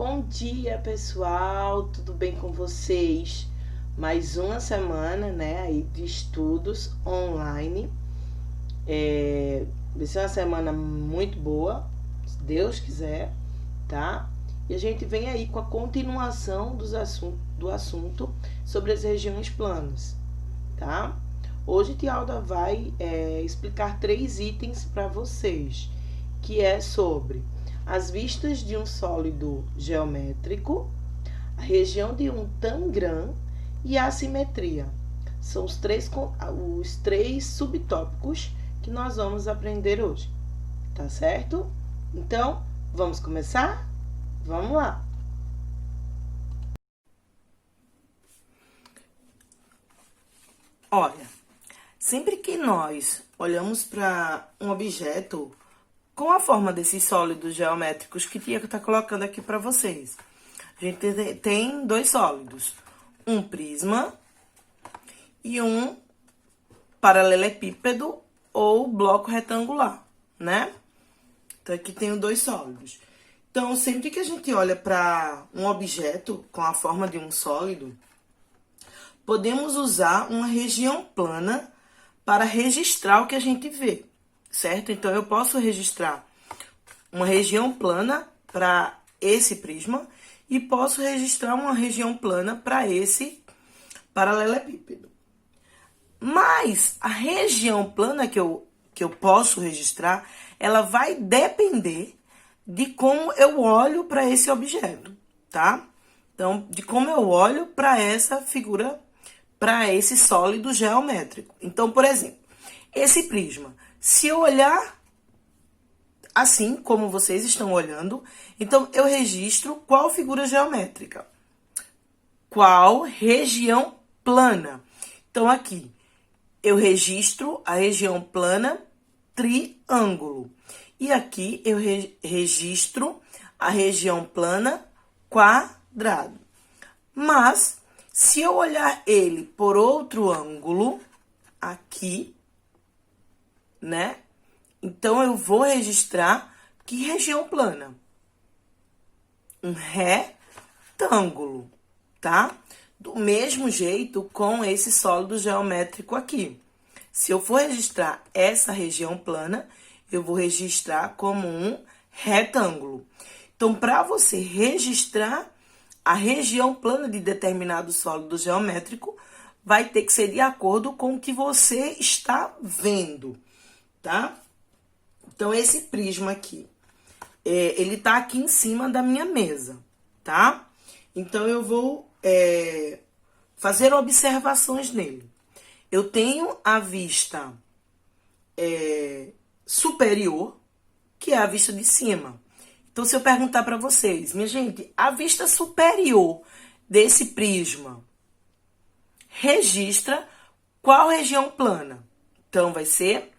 Bom dia, pessoal, tudo bem com vocês? Mais uma semana, né, aí de estudos online. Vai ser uma semana muito boa, se Deus quiser, tá? E a gente vem aí com a continuação do assunto sobre as regiões planas, tá? Hoje Tialda vai explicar 3 itens para vocês, que é sobre as vistas de um sólido geométrico, a região de um tangram e a assimetria. São os três subtópicos que nós vamos aprender hoje, tá certo? Então, vamos começar? Vamos lá! Olha, sempre que nós olhamos para um objeto com a forma desses sólidos geométricos que Tia está colocando aqui para vocês, a gente tem 2 sólidos, um prisma e um paralelepípedo ou bloco retangular, né? Então, aqui tem 2 sólidos. Então, sempre que a gente olha para um objeto com a forma de um sólido, podemos usar uma região plana para registrar o que a gente vê, certo? Então, eu posso registrar uma região plana para esse prisma e posso registrar uma região plana para esse paralelepípedo. Mas a região plana que eu posso registrar, ela vai depender de como eu olho para esse objeto, tá? Então, de como eu olho para essa figura, para esse sólido geométrico. Então, por exemplo, esse prisma, se eu olhar assim como vocês estão olhando, então eu registro qual figura geométrica? Qual região plana? Então, aqui, eu registro a região plana triângulo. E aqui eu registro a região plana quadrado. Mas, se eu olhar ele por outro ângulo, aqui, né? Então, eu vou registrar que região plana? Um retângulo, tá? Do mesmo jeito com esse sólido geométrico aqui. Se eu for registrar essa região plana, eu vou registrar como um retângulo. Então, para você registrar a região plana de determinado sólido geométrico, vai ter que ser de acordo com o que você está vendo, tá? Então, esse prisma aqui, ele tá aqui em cima da minha mesa, tá? Então, eu vou fazer observações nele. Eu tenho a vista superior, que é a vista de cima. Então, se eu perguntar para vocês, minha gente, a vista superior desse prisma registra qual região plana? Então, vai ser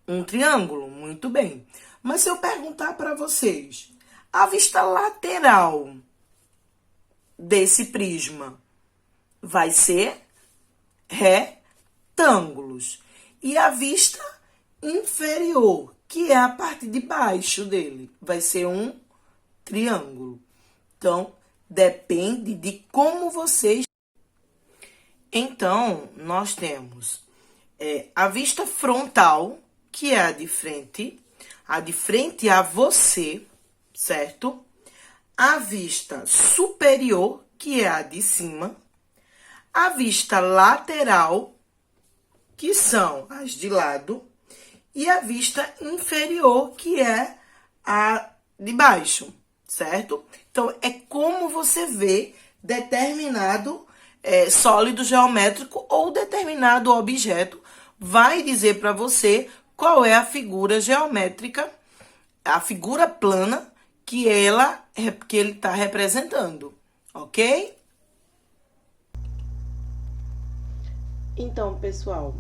um triângulo, muito bem. Mas se eu perguntar para vocês, a vista lateral desse prisma vai ser retângulos. E a vista inferior, que é a parte de baixo dele, vai ser um triângulo. Então, depende de como vocês... Então, nós temos a vista frontal, que é a de frente a você, certo? A vista superior, que é a de cima, a vista lateral, que são as de lado, e a vista inferior, que é a de baixo, certo? Então, é como você vê determinado sólido geométrico ou determinado objeto, vai dizer para você qual é a figura geométrica, a figura plana que ele está representando, ok? Então, pessoal,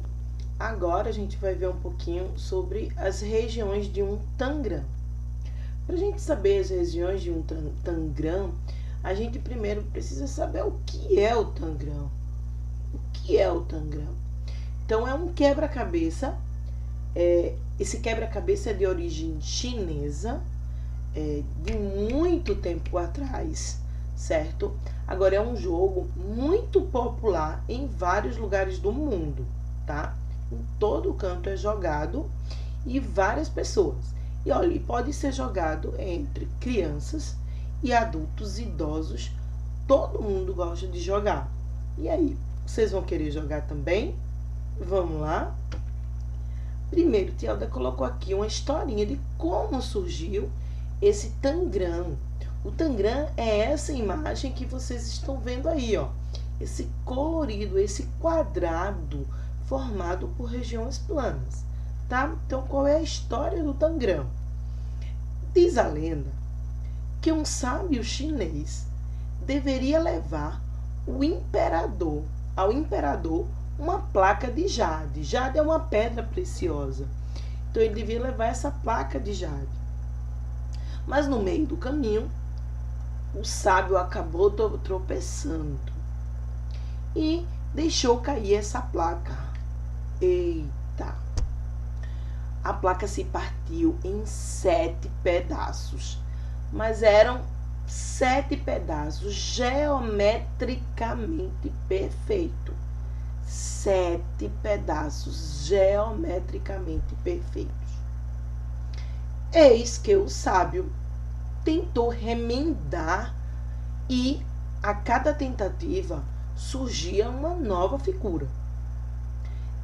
agora a gente vai ver um pouquinho sobre as regiões de um tangram. Para a gente saber as regiões de um tangram, a gente primeiro precisa saber o que é o tangram. O que é o tangram? Então, é um quebra-cabeça. Esse quebra-cabeça é de origem chinesa. de muito tempo atrás, certo? Agora é um jogo muito popular em vários lugares do mundo, tá? Em todo canto é jogado e várias pessoas. E olha, pode ser jogado entre crianças e adultos, idosos, todo mundo gosta de jogar. E aí, vocês vão querer jogar também? Vamos lá? Primeiro, Tielda colocou aqui uma historinha de como surgiu esse tangram. O tangram é essa imagem que vocês estão vendo aí, ó. Esse colorido, esse quadrado formado por regiões planas, tá? Então, qual é a história do tangram? Diz a lenda que um sábio chinês deveria levar ao imperador uma placa de jade. Jade é uma pedra preciosa. Então, ele devia levar essa placa de jade. Mas no meio do caminho, o sábio acabou tropeçando e deixou cair essa placa. Eita! A placa se partiu em 7 pedaços, mas eram 7 pedaços geometricamente perfeitos. 7 pedaços geometricamente perfeitos. Eis que o sábio tentou remendar e a cada tentativa surgia uma nova figura.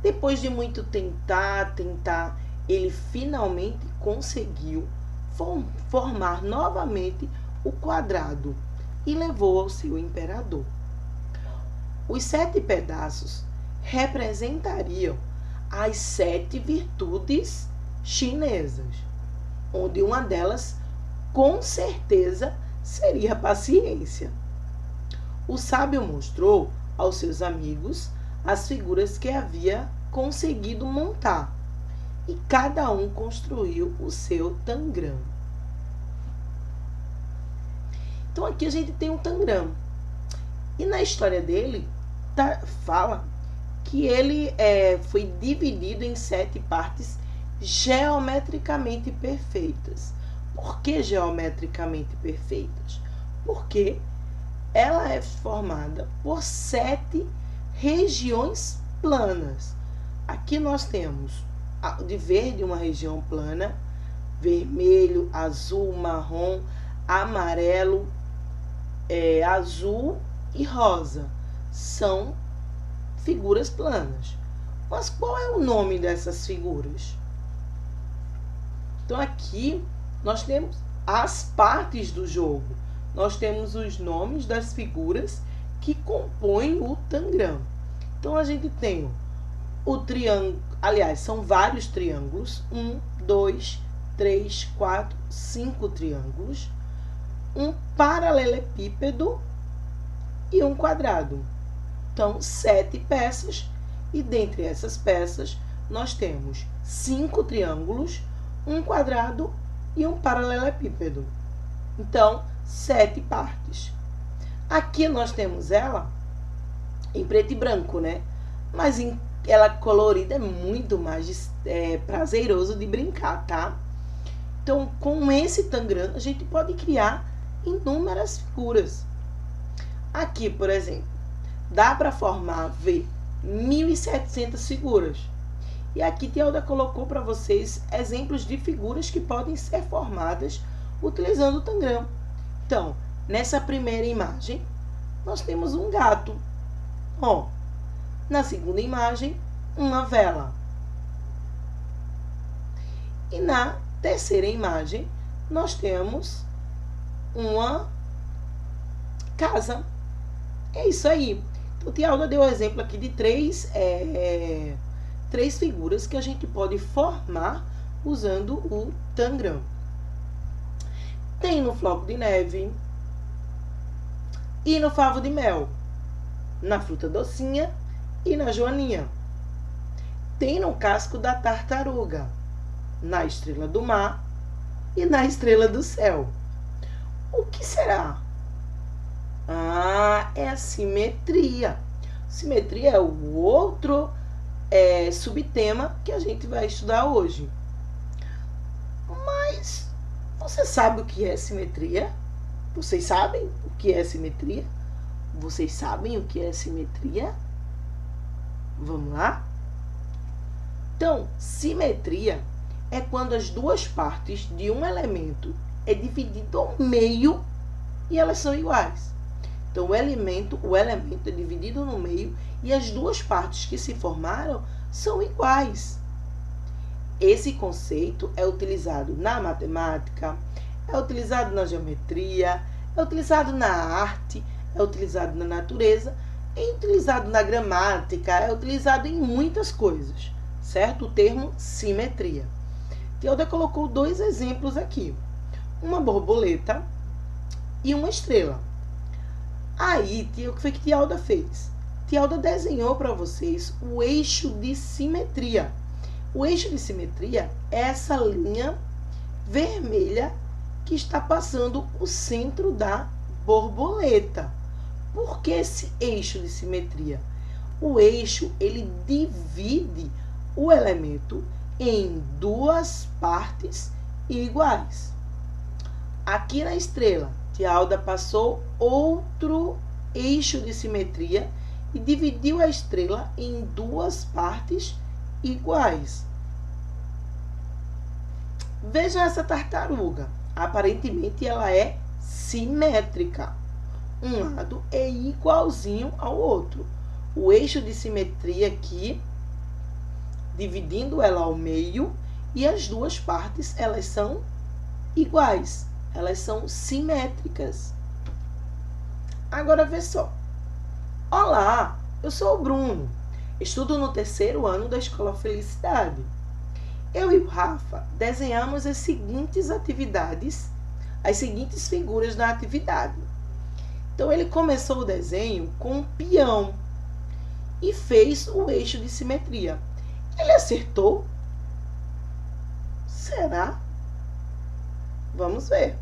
Depois de muito tentar, ele finalmente conseguiu formar novamente o quadrado e levou ao seu imperador. Os 7 pedaços representariam as 7 virtudes chinesas, onde uma delas, com certeza, seria a paciência. O sábio mostrou aos seus amigos as figuras que havia conseguido montar, e cada um construiu o seu tangram. Então aqui a gente tem um tangram. E na história dele, fala que ele foi dividido em 7 partes geometricamente perfeitas. Por que geometricamente perfeitas? Porque ela é formada por 7 regiões planas. Aqui nós temos de verde uma região plana, vermelho, azul, marrom, amarelo, azul e rosa. São figuras planas. Mas qual é o nome dessas figuras? Então aqui nós temos as partes do jogo. Nós temos os nomes das figuras que compõem o tangram. Então a gente tem o triângulo, aliás, são vários triângulos, 1, 2, 3, 4, 5 triângulos, um paralelepípedo e um quadrado. Então, 7 peças, e dentre essas peças nós temos 5 triângulos, um quadrado e um paralelepípedo. Então, 7 partes. Aqui nós temos ela em preto e branco, né? Mas ela colorida é muito mais prazeroso de brincar, tá? Então, com esse tangram, a gente pode criar inúmeras figuras. Aqui, por exemplo, dá para formar, 1.700 figuras. E aqui Tielda colocou para vocês exemplos de figuras que podem ser formadas utilizando o tangram. Então, nessa primeira imagem, nós temos um gato. Ó, na segunda imagem, uma vela. E na terceira imagem, nós temos uma casa. É isso aí. Então, Tielda deu o exemplo aqui de 3 figuras que a gente pode formar usando o tangram. Tem no floco de neve e no favo de mel, na fruta docinha e na joaninha. Tem no casco da tartaruga, na estrela do mar e na estrela do céu. O que será? Ah, é a simetria. Simetria é o outro subtema que a gente vai estudar hoje. Mas Você sabe o que é simetria? Vocês sabem o que é simetria? Vocês sabem o que é simetria? Vamos lá? Então, simetria é quando as duas partes de um elemento é dividido ao meio e elas são iguais. Então, o elemento é dividido no meio e as duas partes que se formaram são iguais. Esse conceito é utilizado na matemática, é utilizado na geometria, é utilizado na arte, é utilizado na natureza, é utilizado na gramática, é utilizado em muitas coisas, certo? O termo simetria. Teoda colocou 2 exemplos aqui, uma borboleta e uma estrela. Aí, o que foi que Teoda fez? Teoda desenhou para vocês o eixo de simetria. O eixo de simetria é essa linha vermelha que está passando o centro da borboleta. Por que esse eixo de simetria? O eixo, ele divide o elemento em 2 partes iguais. Aqui na estrela, Teoda passou outro eixo de simetria e dividiu a estrela em 2 partes iguais. Veja essa tartaruga. Aparentemente ela é simétrica. Um lado é igualzinho ao outro. O eixo de simetria aqui, dividindo ela ao meio, e as 2 partes, elas são iguais. Elas são simétricas. Agora, vê só. Olá, eu sou o Bruno. Estudo no 3º ano da Escola Felicidade. Eu e o Rafa desenhamos as seguintes atividades, as seguintes figuras da atividade. Então, ele começou o desenho com um peão e fez o eixo de simetria. Ele acertou? Será? Vamos ver.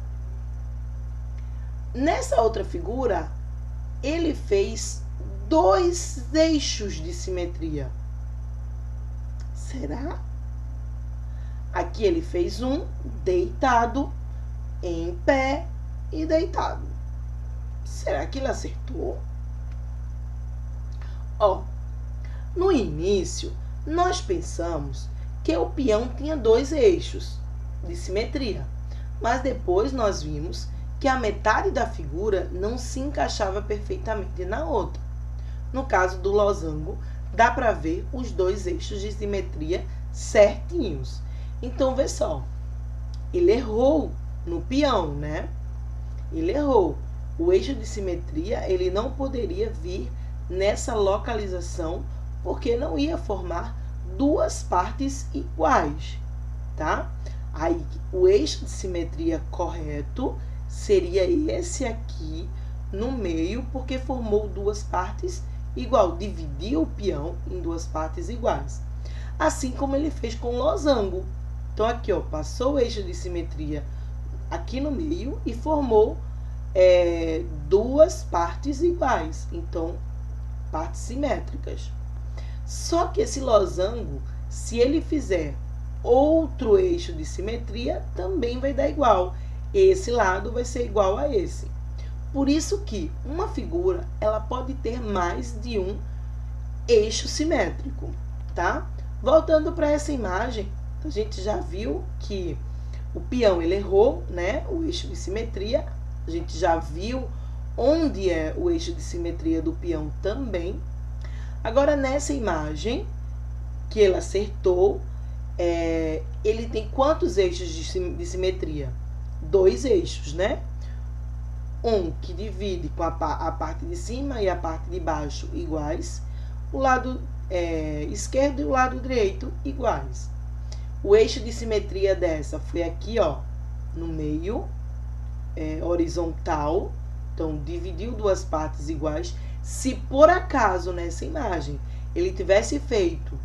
Nessa outra figura, ele fez 2 eixos de simetria. Será? Aqui ele fez um deitado, em pé e deitado. Será que ele acertou? Ó, no início, nós pensamos que o peão tinha 2 eixos de simetria, mas depois nós vimos que a metade da figura não se encaixava perfeitamente na outra. No caso do losango, dá para ver os 2 eixos de simetria certinhos. Então, vê só, ele errou no peão, né? Ele errou. O eixo de simetria, ele não poderia vir nessa localização, porque não ia formar 2 partes iguais, tá? Aí, o eixo de simetria correto seria esse aqui no meio, porque formou 2 partes igual, dividiu o peão em 2 partes iguais. Assim como ele fez com o losango. Então, aqui, ó, passou o eixo de simetria aqui no meio e formou 2 partes iguais. Então, partes simétricas. Só que esse losango, se ele fizer outro eixo de simetria, também vai dar igual. Esse lado vai ser igual a esse. Por isso que uma figura, ela pode ter mais de um eixo simétrico, tá? Voltando para essa imagem, a gente já viu que o peão, ele errou, né? O eixo de simetria. A gente já viu onde é o eixo de simetria do peão também. Agora, nessa imagem, que ele acertou, ele tem quantos eixos de simetria? 2 eixos, né? Um que divide com a parte de cima e a parte de baixo iguais. O lado esquerdo e o lado direito iguais. O eixo de simetria dessa foi aqui, ó, no meio, horizontal. Então, dividiu 2 partes iguais. Se por acaso, nessa imagem, ele tivesse feito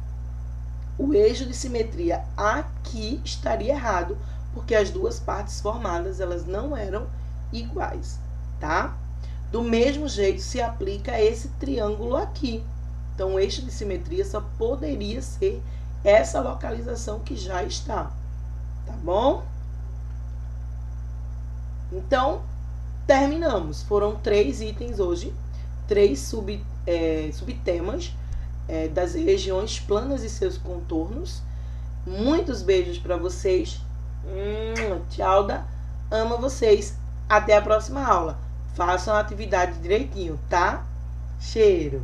o eixo de simetria aqui, estaria errado, porque as 2 partes formadas, elas não eram iguais, tá? Do mesmo jeito se aplica esse triângulo aqui. Então, o eixo de simetria só poderia ser essa localização que já está, tá bom? Então, terminamos. Foram 3 itens hoje, 3 subtemas das regiões planas e seus contornos. Muitos beijos para vocês. Tchau, amo vocês. Até a próxima aula. Façam a atividade direitinho, tá? Cheiro.